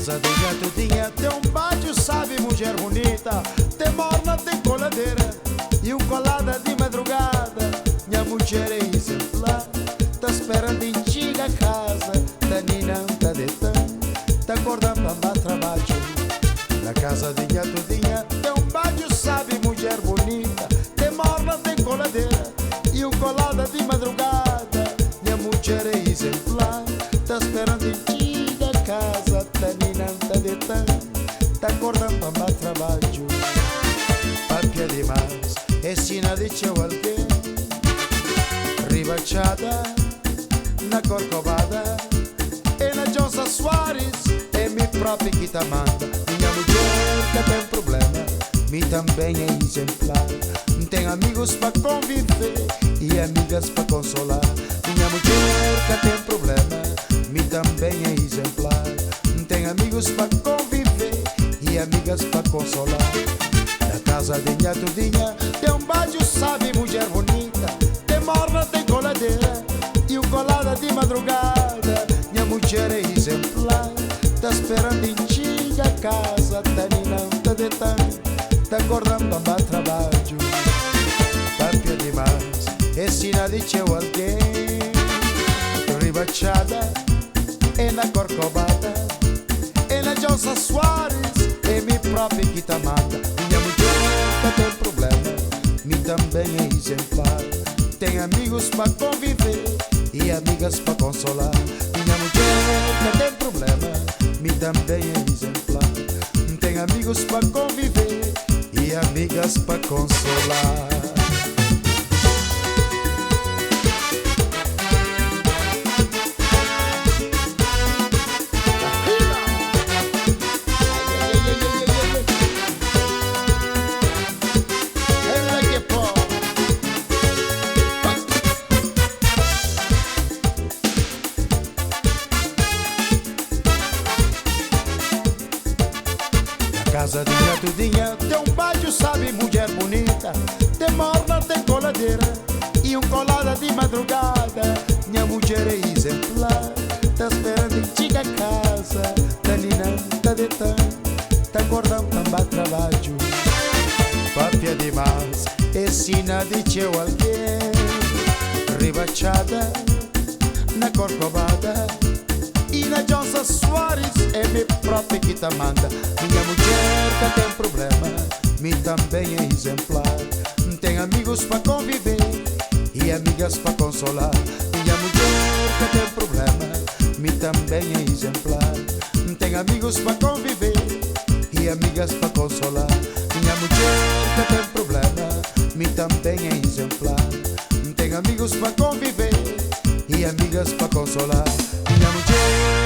casa dinha tudinha tem um pátio, sabe, mulher bonita. Tem morna, tem coladeira e um colada de madrugada. Minha mulher é exemplar, tá esperando em chiga a casa. Tá ninão, tá deitando, tá acordando para trabalho. Na casa dinha tudinha tem um pátio, sabe, mulher bonita. Tem morna, tem coladeira e um colada de madrugada. Minha mulher é exemplar, tá esperando em chiga a casa. Tá ninão, tá deitando, tá acordando para trabalho. Papia demais, é sina de teu alguém. Ribachada na Corcovada e na Josa Soares, é me própria que tá manda. Minha mulher que tem problema, me também é exemplar. Tem amigos pra conviver e amigas pra consolar. Minha mulher que tem problema, me também é exemplar. Tem amigos pra conviver e amigas pra consolar. Na casa de minha tudinha tem um baixo, sabe, mulher bonita. Tem morna, tem coladeira e um colada de madrugada. Minha mulher é exemplar, tá esperando em chiga a casa. Tá ninão, tá deitando, tá acordando para trabalho. Papia demais, é sina de teu alguém. Ribachada e na Corcovada e na Josa Soares, é me própria que tá manda. Minha mulher que tem problema, me também é exemplar. Tem amigos pra conviver e amigas pra consolar. Minha mulher que tem problema, me também é exemplar. Tem amigos pra conviver e amigas pra consolar. Casa de minha tudinha tem um baixo, sabe, mulher bonita. Tem morna, tem coladeira e um colada de madrugada. Minha mulher é exemplar, tá esperando em chiga a casa. Tá ninão, tá deitando, tá acordando para trabalho. Papia demais, é sina de teu alguém. Ribachada na Corcovada e na Josa Soares, é me própria que tá manda. Minha mulher que tem problema, me também é exemplar. Tem amigos pra conviver e amigas pra consolar. Minha mulher que tem problema, me também é exemplar. Tem amigos pra conviver e amigas pra consolar. Minha mulher que tem problema, me também é exemplar. Tem amigos pra conviver e amigas pra consolar. Minha mulher